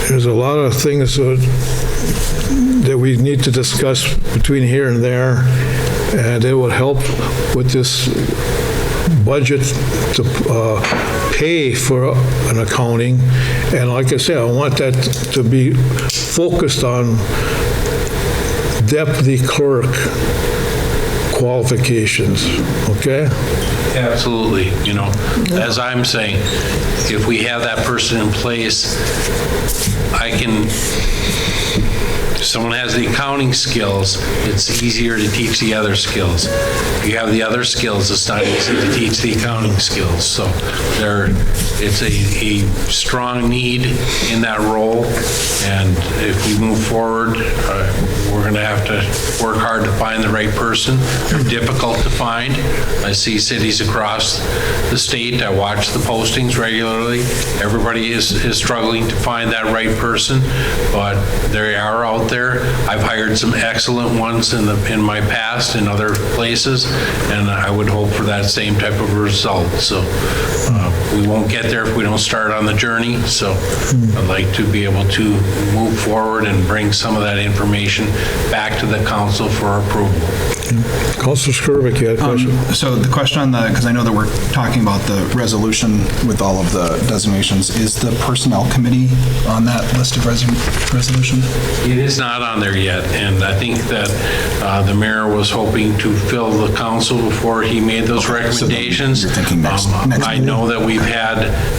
There's a lot of things that we need to discuss between here and there, and it will help with this budget to pay for an accounting. And like I said, I want that to be focused on deputy clerk qualifications, okay?
Absolutely. You know, as I'm saying, if we have that person in place, if someone has the accounting skills, it's easier to teach the other skills. If you have the other skills, it's not easy to teach the accounting skills. So it's a strong need in that role. And if we move forward, we're going to have to work hard to find the right person. They're difficult to find. I see cities across the state. I watch the postings regularly. Everybody is struggling to find that right person, but they are out there. I've hired some excellent ones in my past in other places, and I would hope for that same type of result. So we won't get there if we don't start on the journey. So I'd like to be able to move forward and bring some of that information back to the council for approval.
Councilor Skirvik, you had a question?
So the question on because I know that we're talking about the resolution with all of the designations, is the personnel committee on that list of resolution?
It is not on there yet, and I think that the mayor was hoping to fill the council before he made those recommendations.
So you're thinking next
I know that we've had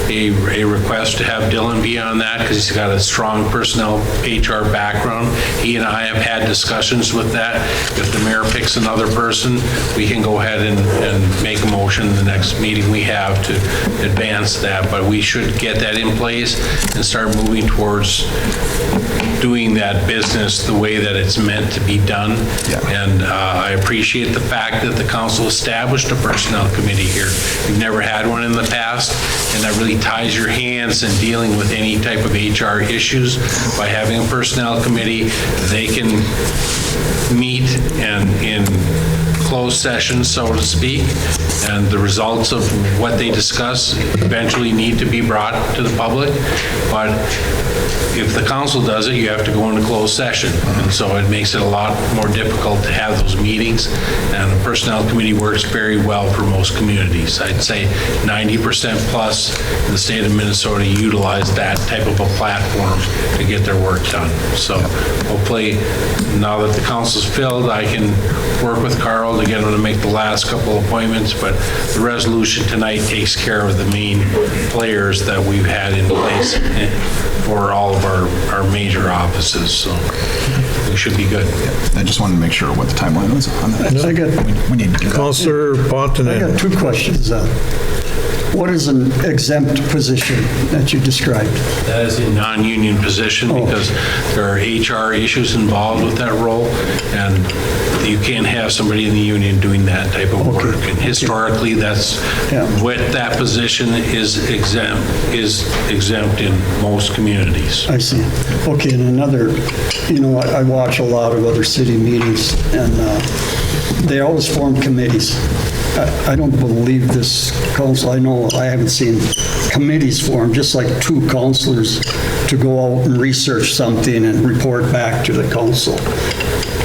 a request to have Dylan be on that because he's got a strong personnel HR background. He and I have had discussions with that. If the mayor picks another person, we can go ahead and make a motion the next meeting we have to advance that, but we should get that in place and start moving towards doing that business the way that it's meant to be done.
Yeah.
And I appreciate the fact that the council established a personnel committee here. We've never had one in the past, and that really ties your hands in dealing with any type of HR issues. By having a personnel committee, they can meet and in closed session, so to speak, and the results of what they discuss eventually need to be brought to the public. But if the council does it, you have to go into closed session. And so it makes it a lot more difficult to have those meetings. And the personnel committee works very well for most communities. I'd say 90% plus in the state of Minnesota utilize that type of a platform to get their work done. So hopefully, now that the council's filled, I can work with Carl to get him to make the last couple appointments. But the resolution tonight takes care of the main players that we've had in place for all of our major offices, so we should be good.
I just wanted to make sure what the timeline was on that. We need to do that.
Councilor Pontonen.
I got two questions. What is an exempt position that you described?
That is a non-union position because there are HR issues involved with that role, and you can't have somebody in the union doing that type of work. And historically, that's what that position is exempt in most communities.
I see. Okay, and another, I watch a lot of other city meetings, and they always form committees. I don't believe this council, I know I haven't seen committees formed, just like two councilors to go out and research something and report back to the council.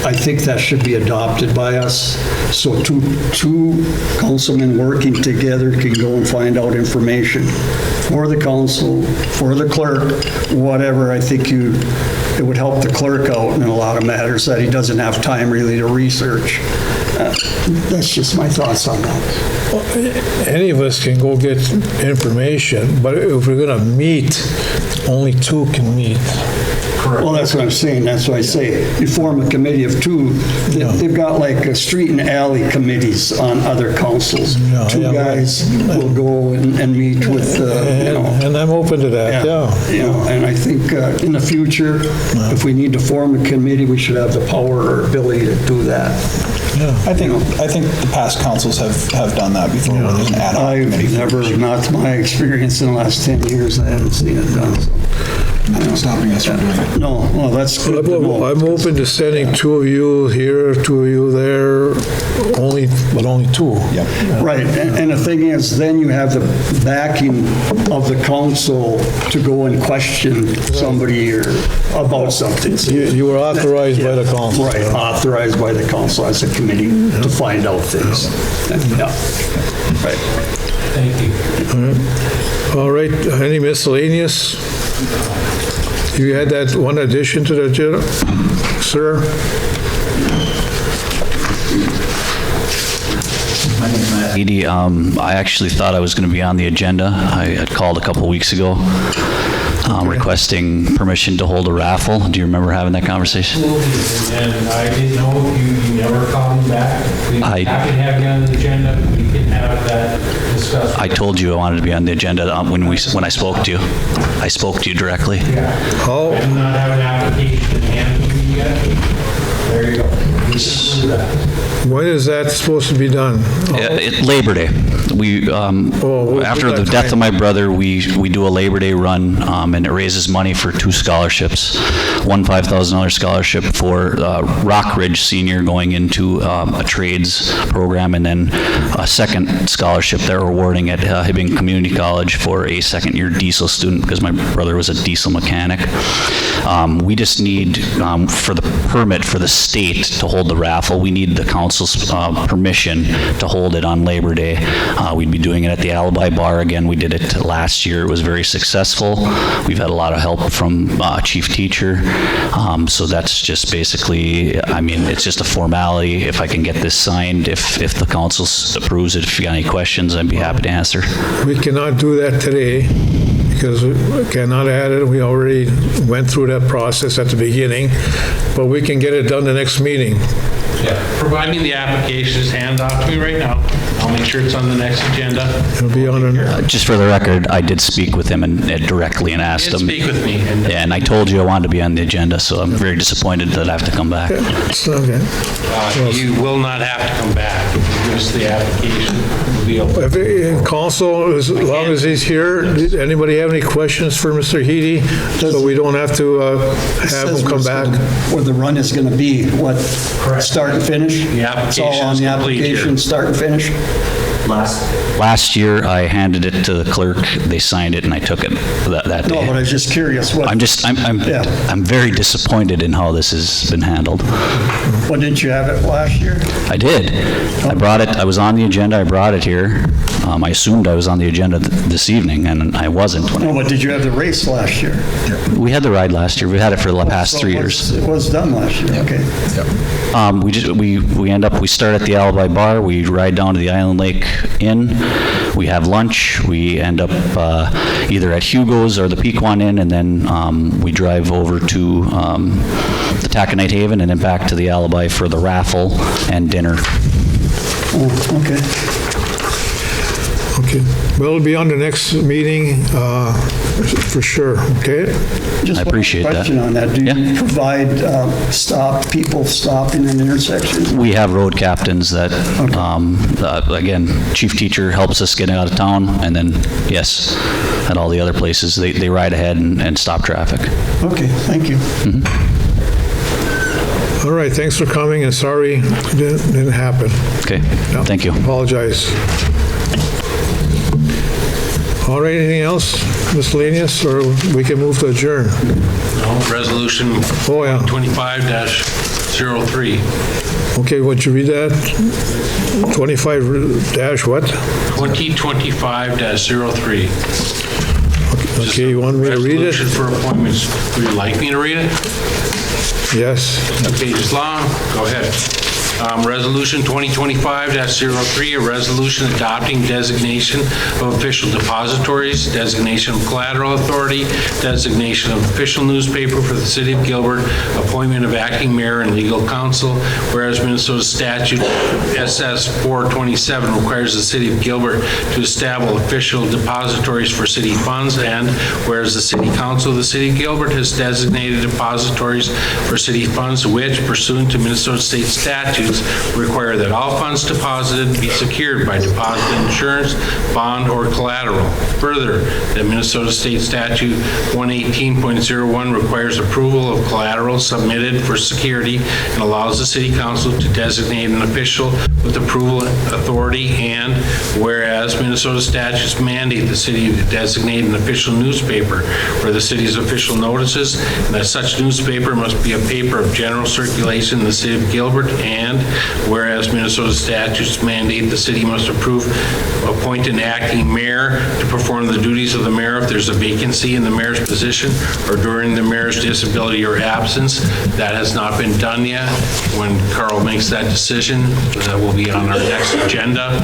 I think that should be adopted by us. So two councilmen working together can go and find out information for the council, for the clerk, whatever. I think it would help the clerk out in a lot of matters that he doesn't have time really to research. That's just my thoughts on that.
Any of us can go get information, but if we're going to meet, only two can meet.
Well, that's what I'm saying. That's why I say you form a committee of two. They've got like a street and alley committees on other councils. Two guys will go and meet with,
And I'm open to that, yeah.
And I think in the future, if we need to form a committee, we should have the power or ability to do that.
I think the past councils have done that before. Where there's an ad hoc committee.
Not my experience in the last 10 years. I haven't seen it done. So.
Nothing stopping us from doing it.
No, that's good.
I'm open to sending two of you here, two of you there, but only two.
Yep.
Right, and the thing is, then you have the backing of the council to go and question somebody or about something.
You were authorized by the council.
Right, authorized by the council as a committee to find out things. Yeah, right.
Thank you.
All right, any miscellaneous? You had that one addition to the agenda, sir?
Edie, I actually thought I was going to be on the agenda. I had called a couple weeks ago requesting permission to hold a raffle. Do you remember having that conversation?
And I didn't know if you never called me back. We'd be happy to have you on the agenda. We can have that discussed.
I told you I wanted to be on the agenda when I spoke to you. I spoke to you directly.
Yeah. I do not have an application in hand to me yet. There you go. We can do that.
When is that supposed to be done?
Labor Day. After the death of my brother, we do a Labor Day run, and it raises money for two scholarships. One $5,000 scholarship for Rock Ridge Senior going into a trades program, and then a second scholarship they're awarding at Hibbing Community College for a second-year diesel student because my brother was a diesel mechanic. We just need, for the permit for the state to hold the raffle, we need the council's permission to hold it on Labor Day. We'd be doing it at the Alibi Bar again. We did it last year. It was very successful. We've had a lot of help from Chief Teacher. So that's just basically, it's just a formality. If I can get this signed, if the council approves it, if you got any questions, I'd be happy to answer.
We cannot do that today because we cannot add it. We already went through that process at the beginning, but we can get it done the next meeting.
Yeah, provide me the application, just hand it off to me right now. I'll make sure it's on the next agenda.
It'll be on
just for the record, I did speak with him and directly and asked him.
Speak with me.
And I told you I wanted to be on the agenda, so I'm very disappointed that I have to come back.
Okay.
You will not have to come back. If you give us the application, we'll be able
If in council, as long as he's here, did anybody have any questions for Mr. Heady? So we don't have to have him come back?
Where the run is going to be, what, start and finish?
The
It's all on
application's
the
complete here.
application, start and finish?
Last year, I handed it to the clerk, they signed it, and I took it that day.
No, but I was just curious.
I'm very disappointed in how this has been handled.
Well, didn't you have it last year?
I did. I brought it, I was on the agenda, I brought it here. I assumed I was on the agenda this evening, and I wasn't.
No, but did you have the race last year?
We had the ride last year. We had it for the past 3 years.
It was done last year, okay.
We start at the Alibi Bar, we ride down to the Island Lake Inn, we have lunch, we end up either at Hugo's or the Pequot Inn, and then we drive over to the Taconite Haven and then back to the Alibi for the raffle and dinner.
Oh, okay.
Okay. Well, it'll be on the next meeting for sure, okay?
Just
I appreciate
one question
that.
on that. Do you provide people stopping in intersections?
We have road captains that, again, Chief Teacher helps us get out of town, and then, yes, at all the other places, they ride ahead and stop traffic.
Okay, thank you.
All right, thanks for coming, and sorry it didn't happen.
Okay, thank you.
Apologize. All right, anything else miscellaneous, or we can move to adjourn?
No, resolution 25-06 03.
Okay, would you read that? 25 dash what?
2025-03.
Okay, you want me to read it?
Resolution for appointments. Would you like me to read it?
Yes.
Pages long, go ahead. Resolution 2025-03, a resolution adopting designation of official depositories, designation of collateral authority, designation of official newspaper for the city of Gilbert, appointment of acting mayor and legal counsel, whereas Minnesota statute SS 427 requires the city of Gilbert to establish official depositories for city funds, and whereas the city council of the city of Gilbert has designated depositories for city funds which, pursuant to Minnesota state statutes, require that all funds deposited be secured by deposit insurance, bond, or collateral. Further, that Minnesota State Statute 118.01 requires approval of collateral submitted for security and allows the City Council to designate an official with approval authority, and whereas Minnesota statutes mandate the city to designate an official newspaper for the city's official notices, and that such newspaper must be a paper of general circulation in the city of Gilbert, and whereas Minnesota statutes mandate the city must appoint an acting mayor to perform the duties of the mayor if there's a vacancy in the mayor's position or during the mayor's disability or absence. That has not been done yet. When Carl makes that decision, that will be on our next agenda.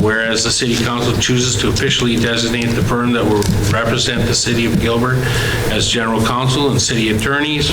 Whereas the city council chooses to officially designate the firm that will represent the city of Gilbert as general counsel and city attorneys,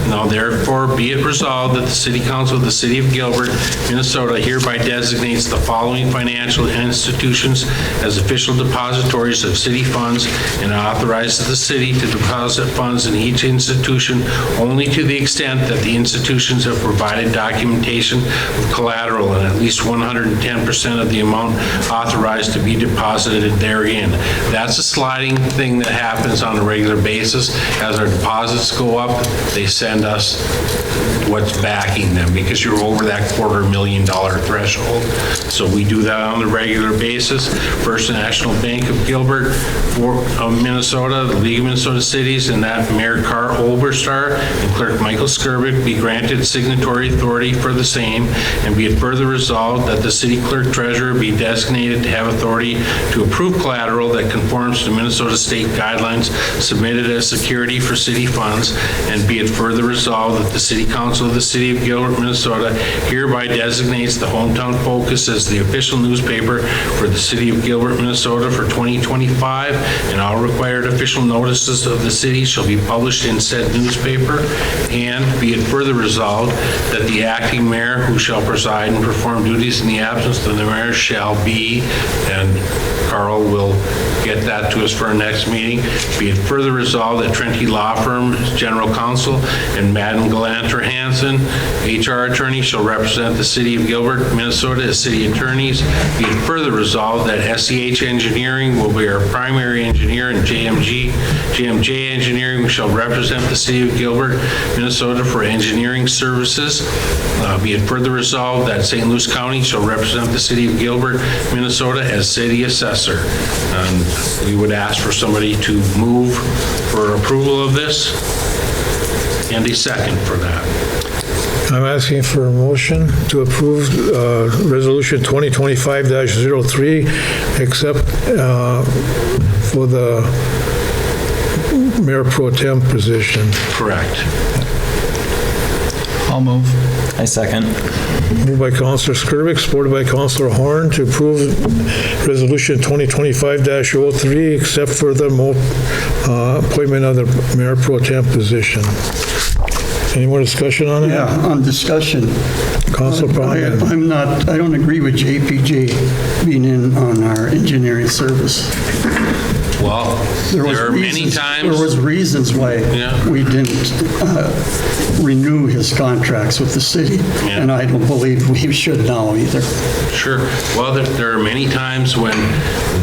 now therefore be it resolved that the city council of the city of Gilbert, Minnesota hereby designates the following financial institutions as official depositories of city funds and authorizes the city to deposit funds in each institution only to the extent that the institutions have provided documentation of collateral and at least 110% of the amount authorized to be deposited therein. That's a sliding thing that happens on a regular basis. As our deposits go up, they send us what's backing them because you're over that $250,000 threshold. So we do that on a regular basis. First National Bank of Gilbert, Minnesota, the League of Minnesota Cities, and that Mayor Carl Oberstar and Clerk Michael Skirvik be granted signatory authority for the same, and be it further resolved that the city clerk treasurer be designated to have authority to approve collateral that conforms to Minnesota state guidelines submitted as security for city funds, and be it further resolved that the city council of the city of Gilbert, Minnesota hereby designates the Hometown Focus as the official newspaper for the city of Gilbert, Minnesota for 2025, and all required official notices of the city shall be published in said newspaper, and be it further resolved that the acting mayor who shall preside and perform duties in the absence of the mayor shall be, and Carl will get that to us for our next meeting, be it further resolved that Trentine Law Firm General Counsel and Madden Galanter Hansen, HR attorney, shall represent the city of Gilbert, Minnesota as city attorneys. Be it further resolved that SEH Engineering will be our primary engineer, and JMJ Engineering shall represent the city of Gilbert, Minnesota for engineering services. Be it further resolved that St. Louis County shall represent the city of Gilbert, Minnesota as city assessor. And we would ask for somebody to move for approval of this, and a second for that.
I'm asking for a motion to approve Resolution 2025-03, except for the Mayor Pro Tem position.
Correct.
I'll move. I second.
Moved by Councilor Skirvik, supported by Councilor Horn, to approve Resolution 2025-03, except for the appointment of the Mayor Pro Tem position. Any more discussion on that?
Yeah, on discussion.
Councilor Bryan.
I don't agree with JPJ being in on our engineering service.
Well, there are many times.
There was reasons why we didn't renew his contracts with the city, and I don't believe we should now either.
Sure. Well, there are many times when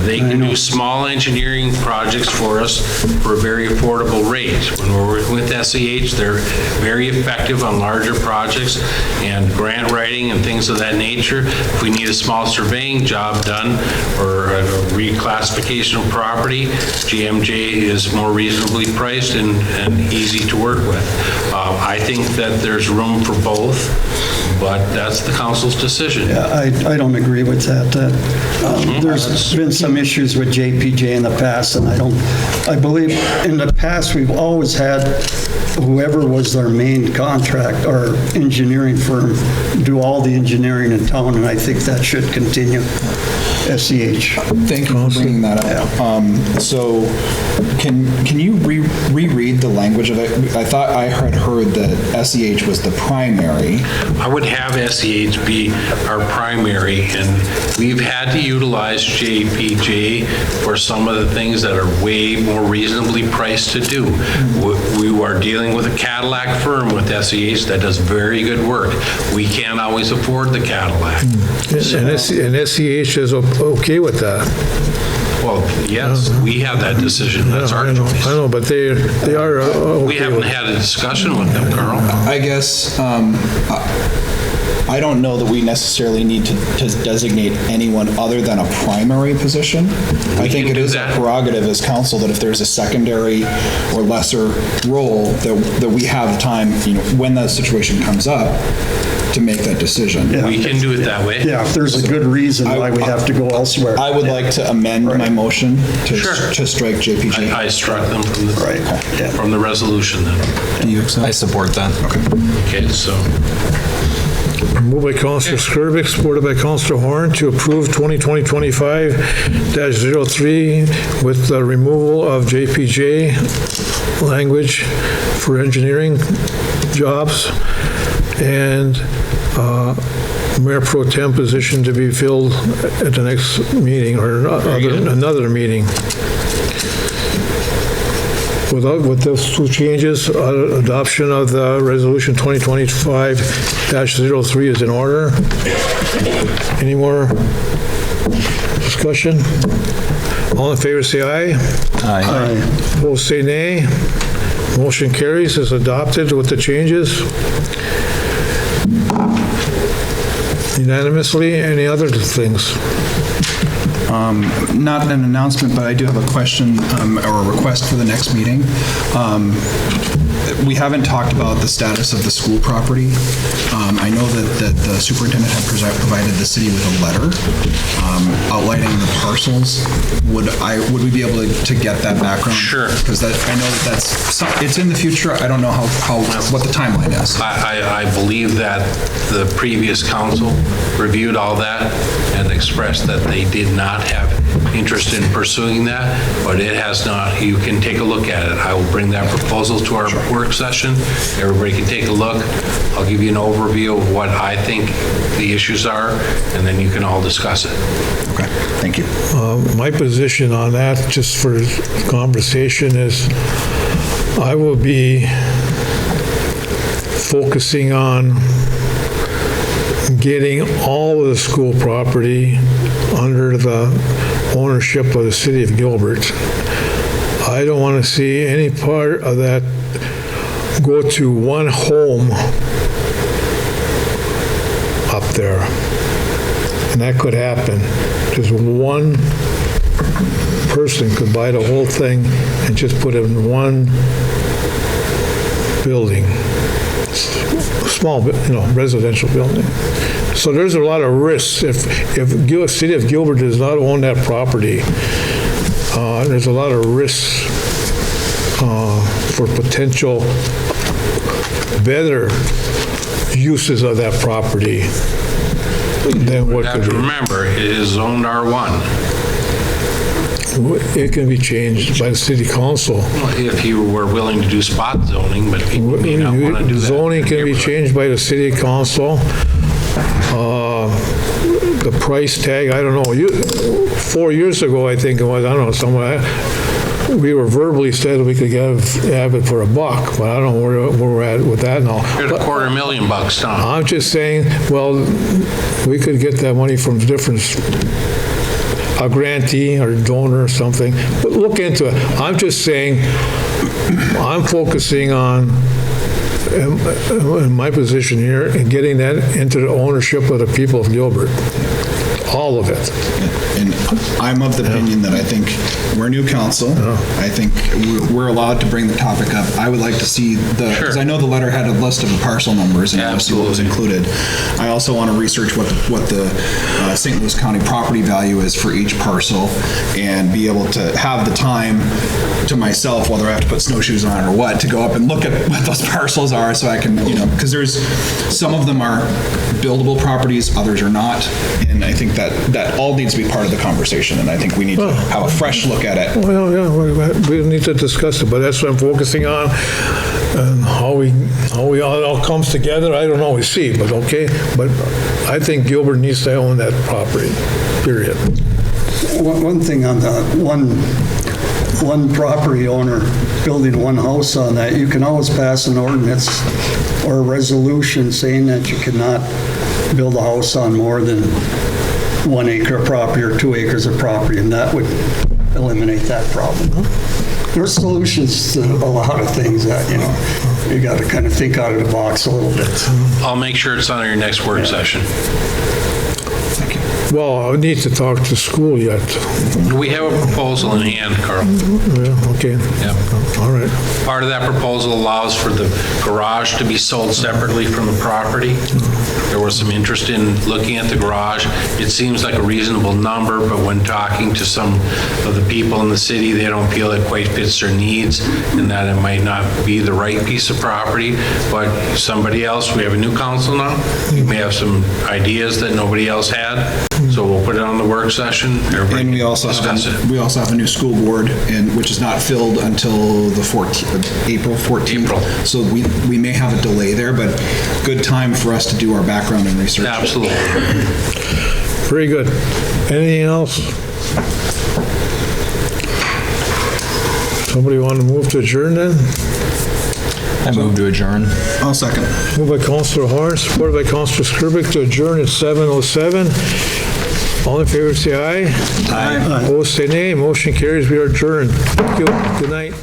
they can do small engineering projects for us for a very affordable rate. When we're working with SEH, they're very effective on larger projects and grant writing and things of that nature. If we need a small surveying job done or a reclassification of property, GMJ is more reasonably priced and easy to work with. I think that there's room for both, but that's the council's decision.
Yeah, I don't agree with that. There's been some issues with JPJ in the past, and I believe in the past, we've always had whoever was their main contract or engineering firm do all the engineering in town, and I think that should continue. SEH.
Thank you for bringing that up. So can you reread the language of it? I thought I had heard that SEH was the primary.
I would have SEH be our primary, and we've had to utilize JPJ for some of the things that are way more reasonably priced to do. We are dealing with a Cadillac firm with SEH that does very good work. We can't always afford the Cadillac.
And SEH is okay with that.
Well, yes, we have that decision. That's our choice.
I know, but they are okay.
We haven't had a discussion with them, Carl.
I guess I don't know that we necessarily need to designate anyone other than a primary position. I think it is a prerogative as council that if there's a secondary or lesser role, that we have time, when that situation comes up, to make that decision.
Yeah.
We can do it that way.
Yeah, if there's a good reason why we have to go elsewhere.
I would like to amend my motion to strike JPG.
I struck them from the resolution then.
Do you accept?
I support that.
Okay, so
moved by Councillor Skirvik, supported by Councillor Horn to approve 2020-25-03 with the removal of JPJ language for engineering jobs and Mayor Pro Tem position to be filled at the next meeting or another meeting. With those two changes, adoption of the resolution 2025-03 is in order. Any more discussion? All in favor say aye.
Aye.
Opposed say nay. Motion carries, is adopted with the changes. Unanimously. Any other things?
Not an announcement, but I do have a question or a request for the next meeting. We haven't talked about the status of the school property. I know that the superintendent had provided the city with a letter outlining the parcels. Would we be able to get that background?
Sure.
Because I know it's in the future. I don't know what the timeline is.
I believe that the previous council reviewed all that and expressed that they did not have interest in pursuing that, but it has not. You can take a look at it. I will bring that proposal to our work session. Everybody can take a look. I'll give you an overview of what I think the issues are, and then you can all discuss it.
Okay, thank you.
My position on that, just for conversation, is I will be focusing on getting all of the school property under the ownership of the city of Gilbert. I don't want to see any part of that go to one home up there. And that could happen. Just one person could buy the whole thing and just put it in one building. Small, residential building. So there's a lot of risks. If city of Gilbert does not own that property, there's a lot of risks for potential better uses of that property than what could be.
Remember, it is zoned R1.
It can be changed by the city council.
If you were willing to do spot zoning, but people may not want to do that.
Zoning can be changed by the city council. The price tag, I don't know. 4 years ago, I think it was, I don't know, somewhere, we were verbally said we could have it for $1, but I don't know where we're at with that now.
You're at $250,000, Tom.
I'm just saying, well, we could get that money from a grantee or donor or something, but look into it. I'm just saying, I'm focusing on, in my position here, and getting that into the ownership of the people of Gilbert. all of it.
And I'm of the opinion that I think we're new council. I think we're allowed to bring the topic up. I would like to see because I know the letter had a list of the parcel numbers and obviously what was included. I also want to research what the St. Louis County property value is for each parcel and be able to have the time to myself, whether I have to put snowshoes on or what, to go up and look at what those parcels are so I can, because there's some of them are buildable properties, others are not. And I think that all needs to be part of the conversation. And I think we need to have a fresh look at it.
Well, yeah, we need to discuss it, but that's what I'm focusing on. And how we all comes together, I don't always see, but okay. But I think Gilbert needs to own that property, period.
One thing on the one property owner building one house on that, you can always pass an ordinance or a resolution saying that you cannot build a house on more than 1 acre of property or 2 acres of property, and that would eliminate that problem. There's solutions to a lot of things that, you got to kind of think out of the box a little bit.
I'll make sure it's on your next work session.
Well, I need to talk to school yet.
We have a proposal in hand, Carl.
Yeah, okay.
Yep.
All right.
Part of that proposal allows for the garage to be sold separately from the property. There was some interest in looking at the garage. It seems like a reasonable number, but when talking to some of the people in the city, they don't feel it quite fits their needs and that it might not be the right piece of property. But somebody else, we have a new council now, we may have some ideas that nobody else had. So we'll put it on the work session.
And we also have a new school board, which is not filled until the April 14th.
April.
So we may have a delay there, but good time for us to do our background and research.
Absolutely.
Very good. Anything else? Somebody want to move to adjourn then?
I move to adjourn.
I'll second.
Moved by Councilor Horn, supported by Councilor Skirvik to adjourn at 7:07. All in favor, say aye.
Aye.
Opposed, say nay. Motion carries. We are adjourned. Thank you. Good night.